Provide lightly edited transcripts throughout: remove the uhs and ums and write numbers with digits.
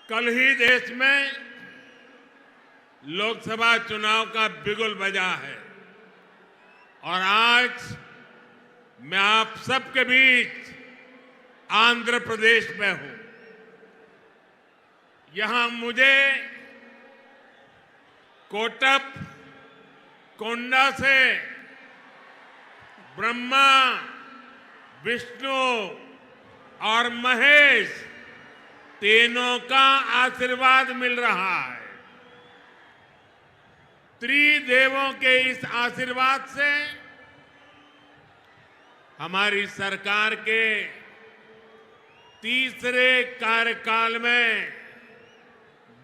कल ही देश में लोकसभा चुनाव का बिगुल बजा है और आज मैं आप सबके बीच आंध्र प्रदेश में हूं। यहां मुझे कोटप कोंडा से ब्रह्मा, विष्णु और महेश तीनों का आशीर्वाद मिल रहा है। त्रिदेवों के इस आशीर्वाद से हमारी सरकार के तीसरे कार्यकाल में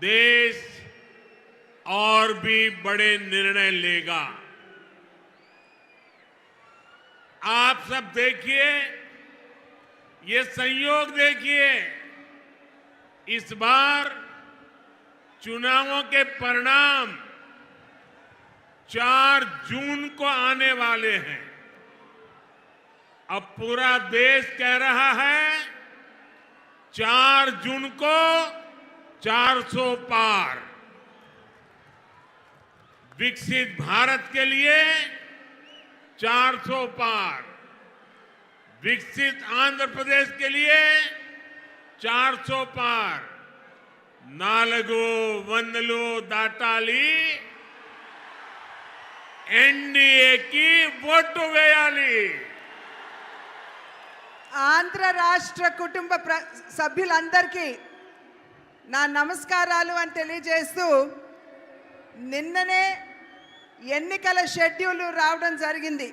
देश और भी बड़े निर्णय लेगा। आप सब देखिए, ये संयोग देखिए, इस बार चुनावों के परिणाम 4 जून को आने वाले हैं। अब पूरा देश कह रहा है 4 जून को 400 पार। विकसित भारत के लिए 400 पार, विकसित आंध्र प्रदेश के लिए 400 पार। नालगो वंदलो दाटाली एनडीए की ఓటు వేయాలి। ఆంధ్ర రాష్ట్ర కుటుంబ సభ్యులందరికీ నా నమస్కారాలు అని తెలియజేస్తూ, నిన్ననే ఎన్నికల షెడ్యూల్ రావడం జరిగింది.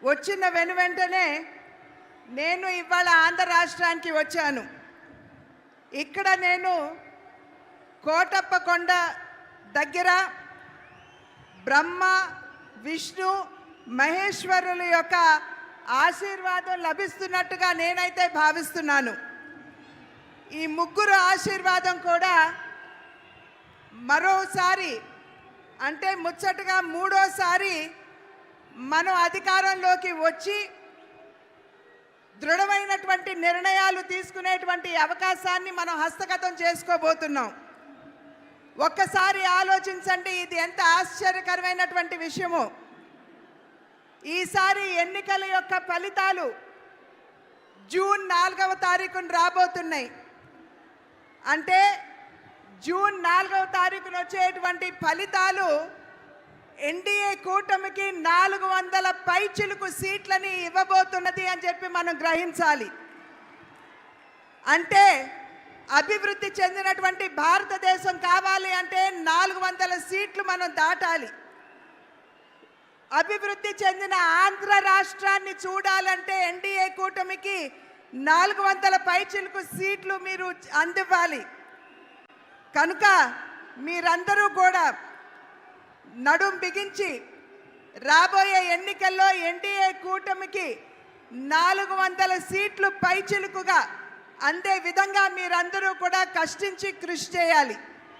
వచ్చిన వెంటనే నేను ఇవాళ ఆంధ్ర రాష్ట్రానికి వచ్చాను. ఇక్కడ నేను కోటప్పకొండ దగ్గర బ్రహ్మ, విష్ణు, మహేశ్వరుల యొక్క ఆశీర్వాదం లభిస్తున్నట్టుగా నేనైతే భావిస్తున్నాను. ఈ ముగ్గురు ఆశీర్వాదం కూడా మరోసారి, అంటే ముచ్చటగా మూడోసారి మనం అధికారంలోకి వచ్చి దృఢమైనటువంటి నిర్ణయాలు తీసుకునేటువంటి అవకాశాన్ని మనం హస్తగతం చేసుకోబోతున్నాం. ఒక్కసారి ఆలోచించండి, ఇది ఎంత ఆశ్చర్యకరమైనటువంటి విషయమో. ఈసారి ఎన్నికల యొక్క ఫలితాలు జూన్ 4వ తారీఖున రాబోతున్నాయి. అంటే జూన్ 4వ తారీఖున వచ్చేటువంటి ఫలితాలు ఎన్డీఏ కూటమికి 400 పైచిలుకు సీట్లని ఇవ్వబోతున్నది అని చెప్పి మనం గ్రహించాలి. అంటే అభివృద్ధి చెందినటువంటి భారతదేశం కావాలి అంటే 400 సీట్లు మనం దాటాలి. అభివృద్ధి చెందిన ఆంధ్ర రాష్ట్రాన్ని చూడాలంటే ఎన్డీఏ కూటమికి 400 పైచిలుకు సీట్లు మీరు అందివ్వాలి. కనుక మీరందరూ కూడా నడుం బిగించి రాబోయే ఎన్నికల్లో ఎన్డీఏ కూటమికి 400 సీట్లు పైచిలుకుగా అందే విధంగా మీరందరూ కూడా కష్టించి కృషి చేయాలి.